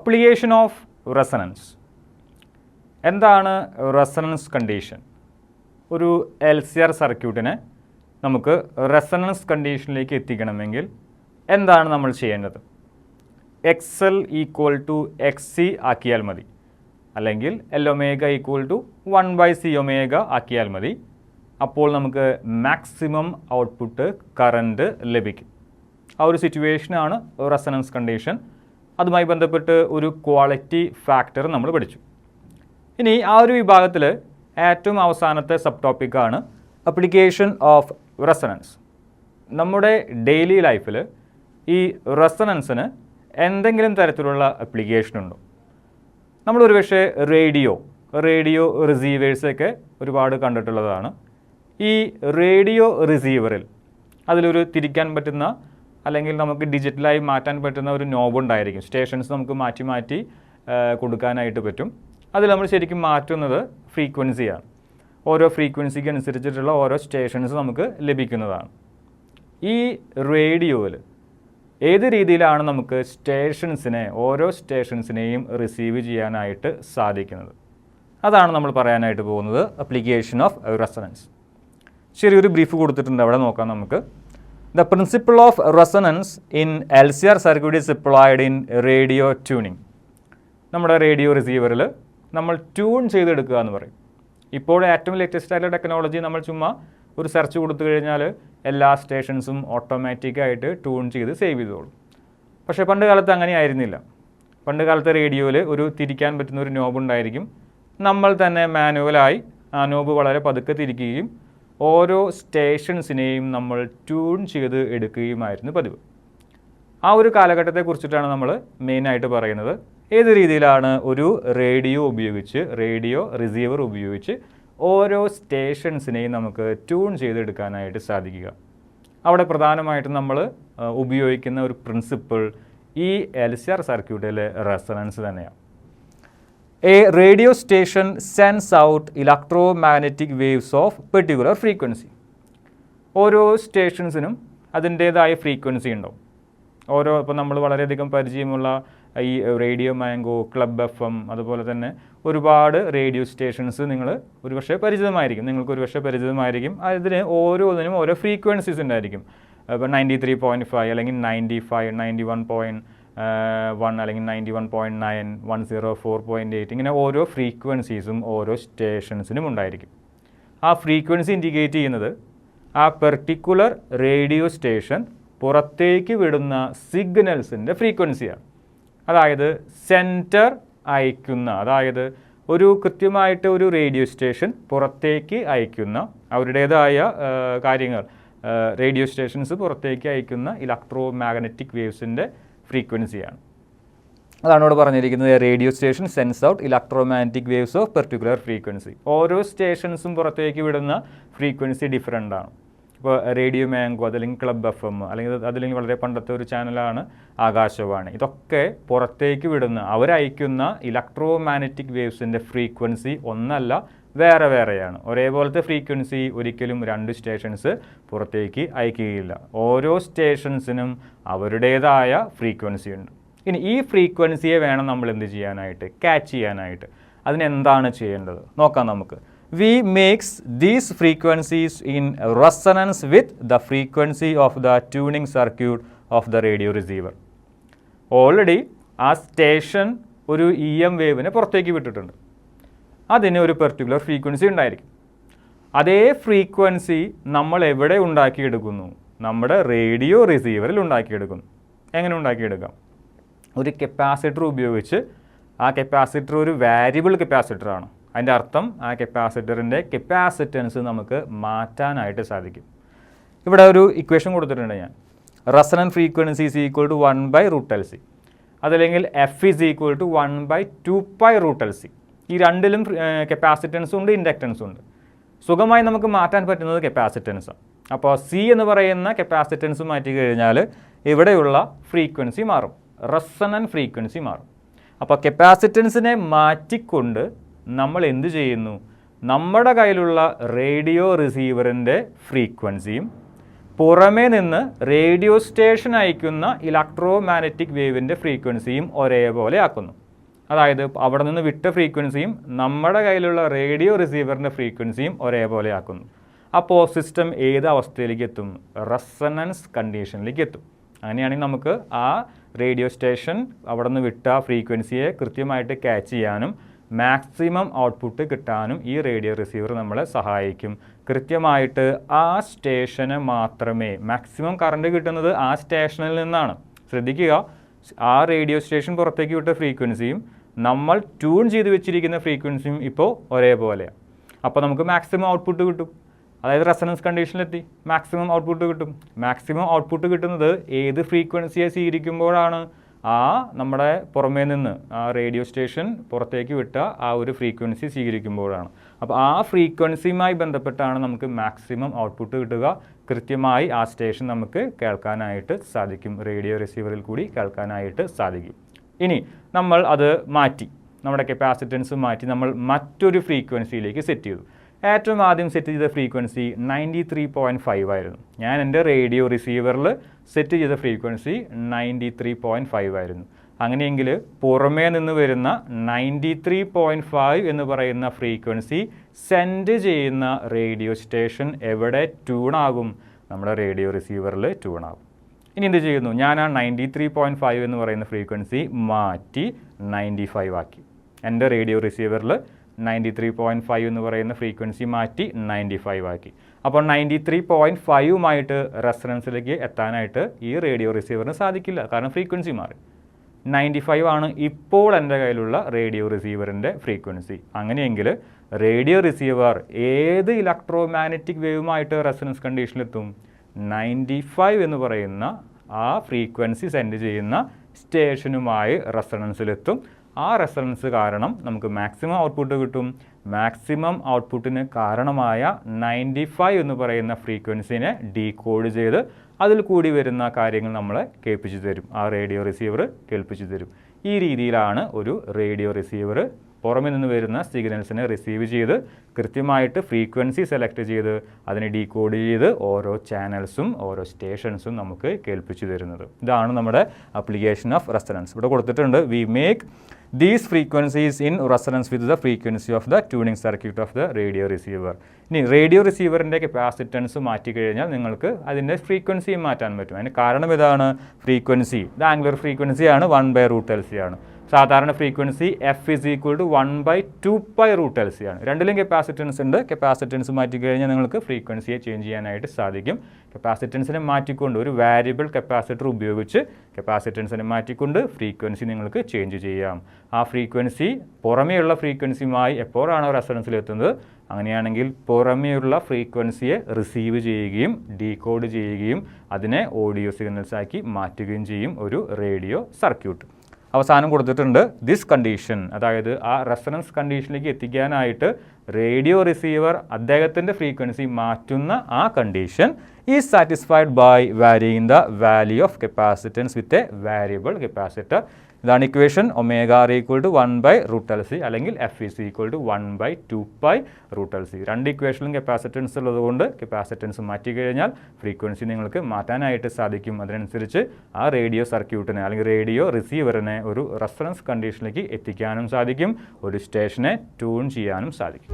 Application of resonance. എന്താണ് resonance condition? ഒരു LCR സർക്യൂട്ടിനെ നമുക്ക് റെസണൻസ് കണ്ടീഷനിലേക്ക് എത്തിക്കണമെങ്കിൽ എന്താണ് നമ്മൾ ചെയ്യേണ്ടത്? XL = XC ആക്കിയാൽ മതി, അല്ലെങ്കിൽ L = 1/C ആക്കിയാൽ മതി. അപ്പോൾ നമുക്ക് മാക്സിമം ഔട്ട്പുട്ട് കറൻറ്റ് ലഭിക്കും. ആ ഒരു സിറ്റുവേഷനാണ് റെസണൻസ് കണ്ടീഷൻ. അതുമായി ബന്ധപ്പെട്ട് ഒരു ക്വാളിറ്റി ഫാക്ടർ നമ്മൾ പഠിച്ചു. ഇനി ആ ഒരു വിഭാഗത്തിൽ ഏറ്റവും അവസാനത്തെ സബ് ടോപ്പിക്കാണ് അപ്ലിക്കേഷൻ ഓഫ് റെസണൻസ്. നമ്മുടെ ഡെയിലി ലൈഫിൽ ഈ റെസണൻസിന് എന്തെങ്കിലും തരത്തിലുള്ള അപ്ലിക്കേഷൻ ഉണ്ടോ? നമ്മളൊരു പക്ഷേ റേഡിയോ റിസീവേഴ്സൊക്കെ ഒരുപാട് കണ്ടിട്ടുള്ളതാണ്. ഈ റേഡിയോ റിസീവറിൽ അതിലൊരു തിരിക്കാൻ പറ്റുന്ന അല്ലെങ്കിൽ നമുക്ക് ഡിജിറ്റലായി മാറ്റാൻ പറ്റുന്ന ഒരു നോബ് ഉണ്ടായിരിക്കും. സ്റ്റേഷൻസ് നമുക്ക് മാറ്റി മാറ്റി കൊടുക്കാനായിട്ട് പറ്റും. അതിൽ നമ്മൾ ശരിക്കും മാറ്റുന്നത് ഫ്രീക്വൻസിയാണ്. ഓരോ ഫ്രീക്വൻസിക്ക് അനുസരിച്ചിട്ടുള്ള ഓരോ സ്റ്റേഷൻസ് നമുക്ക് ലഭിക്കുന്നതാണ്. ഈ റേഡിയോയിൽ ഏത് രീതിയിലാണ് നമുക്ക് ഓരോ സ്റ്റേഷൻസിനെയും റിസീവ് ചെയ്യാനായിട്ട് സാധിക്കുന്നത്? അതാണ് നമ്മൾ പറയാനായിട്ട് പോകുന്നത്, അപ്ലിക്കേഷൻ ഓഫ് റെസണൻസ്. ചെറിയൊരു ബ്രീഫ് കൊടുത്തിട്ടുണ്ട്, അവിടെ നോക്കാം നമുക്ക്. The principle of resonance in LCR circuit is applied in radio tuning. നമ്മുടെ റേഡിയോ റിസീവറിൽ നമ്മൾ ട്യൂൺ ചെയ്തെടുക്കുക എന്ന് പറയും. ഇപ്പോൾ ഏറ്റവും ലേറ്റസ്റ്റ് ആയിട്ടുള്ള ടെക്നോളജി, നമ്മൾ ചുമ്മാ ഒരു സെർച്ച് കൊടുത്തു കഴിഞ്ഞാൽ എല്ലാ സ്റ്റേഷൻസും ഓട്ടോമാറ്റിക്കായിട്ട് ട്യൂൺ ചെയ്ത് സേവ് ചെയ്തോളും. പക്ഷേ പണ്ട് കാലത്ത് അങ്ങനെ ആയിരുന്നില്ല. പണ്ട് കാലത്തെ റേഡിയോയിൽ ഒരു തിരിക്കാൻ പറ്റുന്ന ഒരു നോബ് ഉണ്ടായിരിക്കും. നമ്മൾ തന്നെ മാനുവലായി ആ നോബ് വളരെ പതുക്കെ തിരിക്കുകയും ഓരോ സ്റ്റേഷൻസിനെയും നമ്മൾ ട്യൂൺ ചെയ്ത് എടുക്കുകയുമായിരുന്നു പതിവ്. ആ ഒരു കാലഘട്ടത്തെക്കുറിച്ചിട്ടാണ് നമ്മൾ മെയിനായിട്ട് പറയുന്നത്. ഏത് രീതിയിലാണ് ഒരു റേഡിയോ റിസീവർ ഉപയോഗിച്ച് ഓരോ സ്റ്റേഷൻസിനെയും നമുക്ക് ട്യൂൺ ചെയ്തെടുക്കാനായിട്ട് സാധിക്കുക. അവിടെ പ്രധാനമായിട്ടും നമ്മൾ ഉപയോഗിക്കുന്ന ഒരു പ്രിൻസിപ്പിൾ ഈ LCR സർക്യൂട്ടിലെ റെസണൻസ് തന്നെയാണ്. A radio station sense out electromagnetic waves of particular frequency. ഓരോ സ്റ്റേഷൻസിനും അതിൻ്റേതായ ഫ്രീക്വൻസി ഉണ്ടാവും. ഇപ്പോൾ നമ്മൾ വളരെയധികം പരിചയമുള്ള ഈ റേഡിയോ മാംഗോ, ക്ലബ് FM, അതുപോലെ തന്നെ ഒരുപാട് റേഡിയോ സ്റ്റേഷൻസ് നിങ്ങൾക്ക് ഒരുപക്ഷെ പരിചിതമായിരിക്കും. അതിന് ഓരോന്നിനും ഓരോ ഫ്രീക്വൻസീസ് ഉണ്ടായിരിക്കും. ഇപ്പോൾ 93.5 അല്ലെങ്കിൽ 95, 91.1 അല്ലെങ്കിൽ 91.9, 104.8 ഇങ്ങനെ ഓരോ ഫ്രീക്വൻസീസും ഓരോ സ്റ്റേഷൻസിനും ഉണ്ടായിരിക്കും. ആ ഫ്രീക്വൻസി ഇൻഡിക്കേറ്റ് ചെയ്യുന്നത് ആ പെർട്ടിക്കുലർ റേഡിയോ സ്റ്റേഷൻ പുറത്തേക്ക് വിടുന്ന സിഗ്നൽസിൻ്റെ ഫ്രീക്വൻസിയാണ്. അതായത് സെൻറ്റർ അയക്കുന്ന, അതായത് ഒരു കൃത്യമായിട്ട് ഒരു റേഡിയോ സ്റ്റേഷൻ പുറത്തേക്ക് അയക്കുന്ന അവരുടേതായ കാര്യങ്ങൾ, റേഡിയോ സ്റ്റേഷൻസ് പുറത്തേക്ക് അയക്കുന്ന ഇലക്ട്രോ മാഗ്നറ്റിക് വേവ്സിൻ്റെ ഫ്രീക്വൻസിയാണ്. അതാണ് ഇവിടെ പറഞ്ഞിരിക്കുന്നത്, radio station sense out electro magnetic waves of particular frequency. ഓരോ സ്റ്റേഷൻസും പുറത്തേക്ക് വിടുന്ന ഫ്രീക്വൻസി ഡിഫറൻ്റ് ആണ്. ഇപ്പോൾ റേഡിയോ മാംഗോ, അതല്ലെങ്കിൽ ക്ലബ് FM, അല്ലെങ്കിൽ വളരെ പണ്ടത്തെ ഒരു ചാനലാണ് ആകാശവാണി. ഇതൊക്കെ പുറത്തേക്ക് വിടുന്ന, അവരയക്കുന്ന ഇലക്ട്രോ മാഗ്നറ്റിക് വേവ്സിൻ്റെ ഫ്രീക്വൻസി ഒന്നല്ല, വേറെയാണ്. ഒരേപോലത്തെ ഫ്രീക്വൻസി ഒരിക്കലും രണ്ട് സ്റ്റേഷൻസ് പുറത്തേക്ക് അയക്കുകയില്ല. ഓരോ സ്റ്റേഷൻസിനും അവരുടേതായ ഫ്രീക്വൻസി ഉണ്ട്. ഇനി ഈ ഫ്രീക്വൻസിയെ വേണം നമ്മൾ എന്ത് ചെയ്യാനായിട്ട്, ക്യാച്ച് ചെയ്യാനായിട്ട്. അതിനെന്താണ് ചെയ്യേണ്ടത് നോക്കാം നമുക്ക്. We makes these frequencies in resonance with the frequency of the tuning circuit of the radio receiver. Already ആ സ്റ്റേഷൻ ഒരു EM വേവിനെ പുറത്തേക്ക് വിട്ടിട്ടുണ്ട്. അതിന് ഒരു പെർട്ടിക്കുലർ ഫ്രീക്വൻസി ഉണ്ടായിരിക്കും. അതേ ഫ്രീക്വൻസി നമ്മൾ എവിടെ ഉണ്ടാക്കിയെടുക്കുന്നു? നമ്മുടെ റേഡിയോ റിസീവറിൽ ഉണ്ടാക്കിയെടുക്കുന്നു. എങ്ങനെ ഉണ്ടാക്കിയെടുക്കാം? ഒരു കപ്പാസിറ്റർ ഉപയോഗിച്ച്. ആ കപ്പാസിറ്റർ ഒരു വാരിയബിൾ കപ്പാസിറ്ററാണ്. അതിൻ്റെ അർത്ഥം ആ കപ്പാസിറ്ററിൻ്റെ കപ്പാസിറ്റൻസ് നമുക്ക് മാറ്റാനായിട്ട് സാധിക്കും. ഇവിടെ ഒരു ഇക്വേഷൻ കൊടുത്തിട്ടുണ്ട് ഞാൻ. Resonant frequency is equal to 1/√LC, അതല്ലെങ്കിൽ F is equal to 1/2π√LC. ഈ രണ്ടിലും കപ്പാസിറ്റൻസും ഉണ്ട്, ഇൻഡക്റ്റൻസും ഉണ്ട്. സുഖമായി നമുക്ക് മാറ്റാൻ പറ്റുന്നത് കപ്പാസിറ്റൻസാണ്. അപ്പോൾ C എന്ന് പറയുന്ന കപ്പാസിറ്റൻസ് മാറ്റി കഴിഞ്ഞാൽ ഇവിടെയുള്ള ഫ്രീക്വൻസി മാറും, റെസണൻറ്റ് ഫ്രീക്വൻസി മാറും. അപ്പോൾ കപ്പാസിറ്റൻസിനെ മാറ്റിക്കൊണ്ട് നമ്മൾ എന്ത് ചെയ്യുന്നു? നമ്മുടെ കയ്യിലുള്ള റേഡിയോ റിസീവറിൻ്റെ ഫ്രീക്വൻസിയും പുറമേ നിന്ന് റേഡിയോ സ്റ്റേഷൻ അയക്കുന്ന ഇലക്ട്രോ മാഗ്നറ്റിക് വേവിൻ്റെ ഫ്രീക്വൻസിയും ഒരേപോലെ ആക്കുന്നു. അതായത് അവിടെ നിന്ന് വിട്ട ഫ്രീക്വൻസിയും നമ്മുടെ കയ്യിലുള്ള റേഡിയോ റിസീവറിൻ്റെ ഫ്രീക്വൻസിയും ഒരേപോലെ ആക്കുന്നു. അപ്പോൾ സിസ്റ്റം ഏത് അവസ്ഥയിലേക്ക് എത്തും? റെസൊണൻസ് കണ്ടീഷനിലേക്ക് എത്തും. അങ്ങനെയാണെങ്കിൽ നമുക്ക് ആ റേഡിയോ സ്റ്റേഷൻ അവിടെ നിന്ന് വിട്ട ഫ്രീക്വൻസിയെ കൃത്യമായിട്ട് ക്യാച്ച് ചെയ്യാനും മാക്സിമം ഔട്ട്പുട്ട് കിട്ടാനും ഈ റേഡിയോ റിസീവർ നമ്മളെ സഹായിക്കും. കൃത്യമായിട്ട് ആ സ്റ്റേഷന് മാത്രമേ മാക്സിമം കറണ്ട് കിട്ടുന്നത് ആ സ്റ്റേഷനിൽ നിന്നാണ്. ശ്രദ്ധിക്കുക, ആ റേഡിയോ സ്റ്റേഷൻ പുറത്തേക്ക് വിട്ട ഫ്രീക്വൻസിയും നമ്മൾ ട്യൂൺ ചെയ്ത് വെച്ചിരിക്കുന്ന ഫ്രീക്വൻസിയും ഇപ്പോൾ ഒരേപോലെയാണ്. അപ്പോൾ നമുക്ക് മാക്സിമം ഔട്ട്പുട്ട് കിട്ടും. അതായത് റെസൊണൻസ് കണ്ടീഷനിലെത്തി മാക്സിമം ഔട്ട്പുട്ട് കിട്ടും. മാക്സിമം ഔട്ട്പുട്ട് കിട്ടുന്നത് ഏത് ഫ്രീക്വൻസിയെ സ്വീകരിക്കുമ്പോഴാണ്? ആ നമ്മുടെ പുറമേ നിന്ന് ആ റേഡിയോ സ്റ്റേഷൻ പുറത്തേക്ക് വിട്ട ആ ഒരു ഫ്രീക്വൻസി സ്വീകരിക്കുമ്പോഴാണ്. അപ്പോൾ ആ ഫ്രീക്വൻസിയുമായി ബന്ധപ്പെട്ടാണ് നമുക്ക് മാക്സിമം ഔട്ട്പുട്ട് കിട്ടുക. കൃത്യമായി ആ സ്റ്റേഷൻ നമുക്ക് കേൾക്കാനായിട്ട് സാധിക്കും, റേഡിയോ റിസീവറിൽ കൂടി കേൾക്കാനായിട്ട് സാധിക്കും. ഇനി നമ്മൾ അത് മാറ്റി, നമ്മുടെ കപ്പാസിറ്റൻസ് മാറ്റി നമ്മൾ മറ്റൊരു ഫ്രീക്വൻസിയിലേക്ക് സെറ്റ് ചെയ്തു. ഏറ്റവും ആദ്യം സെറ്റ് ചെയ്ത ഫ്രീക്വൻസി 93.5 ആയിരുന്നു. ഞാൻ എൻ്റെ റേഡിയോ റിസീവറിൽ സെറ്റ് ചെയ്ത ഫ്രീക്വൻസി 93.5 ആയിരുന്നു. അങ്ങനെയെങ്കിൽ പുറമേ നിന്ന് വരുന്ന 93.5 എന്ന് പറയുന്ന ഫ്രീക്വൻസി സെൻഡ് ചെയ്യുന്ന റേഡിയോ സ്റ്റേഷൻ എവിടെ ട്യൂണാകും? നമ്മുടെ റേഡിയോ റിസീവറിൽ ട്യൂണാകും. ഇനി എന്ത് ചെയ്യുന്നു? ഞാൻ ആ 93.5 എന്ന് പറയുന്ന ഫ്രീക്വൻസി മാറ്റി 95 ആക്കി. എൻ്റെ റേഡിയോ റിസീവറിൽ 93.5 എന്ന് പറയുന്ന ഫ്രീക്വൻസി മാറ്റി 95 ആക്കി. അപ്പോൾ 93.5ഉമായിട്ട് റെസൊണൻസിലേക്ക് എത്താനായിട്ട് ഈ റേഡിയോ റിസീവറിന് സാധിക്കില്ല, കാരണം ഫ്രീക്വൻസി മാറി. 95 ആണ് ഇപ്പോൾ എൻ്റെ കയ്യിലുള്ള റേഡിയോ റിസീവറിൻ്റെ ഫ്രീക്വൻസി. അങ്ങനെയെങ്കിൽ റേഡിയോ റിസീവർ ഏത് ഇലക്ട്രോ മാഗ്നറ്റിക് വേവുമായിട്ട് റെസൊണൻസ് കണ്ടീഷനിലെത്തും? 95 എന്ന് പറയുന്ന ആ ഫ്രീക്വൻസി സെൻഡ് ചെയ്യുന്ന സ്റ്റേഷനുമായി റെസൊണൻസിലെത്തും. ആ റെസൊണൻസ് കാരണം നമുക്ക് മാക്സിമം ഔട്ട്പുട്ട് കിട്ടും. മാക്സിമം ഔട്ട്പുട്ടിന് കാരണമായ 95 എന്ന് പറയുന്ന ഫ്രീക്വൻസിനെ ഡീകോഡ് ചെയ്ത് അതിൽ കൂടി വരുന്ന കാര്യങ്ങൾ നമ്മളെ കേൾപ്പിച്ചു തരും, ആ റേഡിയോ റിസീവർ കേൾപ്പിച്ചു തരും. ഈ രീതിയിലാണ് ഒരു റേഡിയോ റിസീവർ പുറമെ നിന്ന് വരുന്ന സിഗ്നൽസിനെ റിസീവ് ചെയ്ത് കൃത്യമായിട്ട് ഫ്രീക്വൻസി സെലക്ട് ചെയ്ത് അതിനെ ഡീകോഡ് ചെയ്ത് ഓരോ ചാനൽസും ഓരോ സ്റ്റേഷൻസും നമുക്ക് കേൾപ്പിച്ചു തരുന്നത്. ഇതാണ് നമ്മുടെ ആപ്ലിക്കേഷൻ ഓഫ് റെസൊണൻസ്. ഇവിടെ കൊടുത്തിട്ടുണ്ട്, we make these frequencies in resonance with the frequency of the tuning circuit of the radio receiver. ഇനി റേഡിയോ റിസീവറിൻ്റെ കപ്പാസിറ്റൻസ് മാറ്റിക്കഴിഞ്ഞാൽ നിങ്ങൾക്ക് അതിൻ്റെ ഫ്രീക്വൻസിയും മാറ്റാൻ പറ്റും. അതിന് കാരണം ഇതാണ്, ഫ്രീക്വൻസി ഇത് ആംഗുലർ ഫ്രീക്വൻസിയാണ്, 1/√LC ആണ്. സാധാരണ frequency F is equal to 1/2π√LC ആണ്. രണ്ടിലും കപ്പാസിറ്റൻസ് ഉണ്ട്. കപ്പാസിറ്റൻസ് മാറ്റിക്കഴിഞ്ഞാൽ നിങ്ങൾക്ക് ഫ്രീക്വൻസിയെ ചേഞ്ച് ചെയ്യാനായിട്ട് സാധിക്കും. കപ്പാസിറ്റൻസിനെ മാറ്റിക്കൊണ്ട് ഒരു വാരിയബിൾ കപ്പാസിറ്റർ ഉപയോഗിച്ച് കപ്പാസിറ്റൻസിനെ മാറ്റിക്കൊണ്ട് ഫ്രീക്വൻസി നിങ്ങൾക്ക് ചേഞ്ച് ചെയ്യാം. ആ ഫ്രീക്വൻസി പുറമേയുള്ള ഫ്രീക്വൻസിയുമായി എപ്പോഴാണോ റെസൊണൻസിലെത്തുന്നത്, അങ്ങനെയാണെങ്കിൽ പുറമേയുള്ള ഫ്രീക്വൻസിയെ റിസീവ് ചെയ്യുകയും ഡീകോഡ് ചെയ്യുകയും അതിനെ ഓഡിയോ സിഗ്നൽസ് ആക്കി മാറ്റുകയും ചെയ്യും ഒരു റേഡിയോ സർക്യൂട്ട്. അവസാനം കൊടുത്തിട്ടുണ്ട് ദിസ് കണ്ടീഷൻ, അതായത് ആ റെസൊണൻസ് കണ്ടീഷനിലേക്ക് എത്തിക്കാനായിട്ട് റേഡിയോ റിസീവർ അദ്ദേഹത്തിൻ്റെ ഫ്രീക്വൻസി മാറ്റുന്ന ആ condition is satisfied by varying the value of capacitance with a variable capacitor. ഇതാണ് ഇക്വേഷൻ. ω = 1/√LC അല്ലെങ്കിൽ F = 1/2π√LC. രണ്ട് ഇക്വേഷനിലും കപ്പാസിറ്റൻസ് ഉള്ളതുകൊണ്ട് കപ്പാസിറ്റൻസ് മാറ്റിക്കഴിഞ്ഞാൽ ഫ്രീക്വൻസി നിങ്ങൾക്ക് മാറ്റാനായിട്ട് സാധിക്കും. അതിനനുസരിച്ച് ആ റേഡിയോ സർക്യൂട്ടിനെ അല്ലെങ്കിൽ റേഡിയോ റിസീവറിനെ ഒരു റെസൊണൻസ് കണ്ടീഷനിലേക്ക് എത്തിക്കാനും സാധിക്കും, ഒരു സ്റ്റേഷനെ ട്യൂൺ ചെയ്യാനും സാധിക്കും.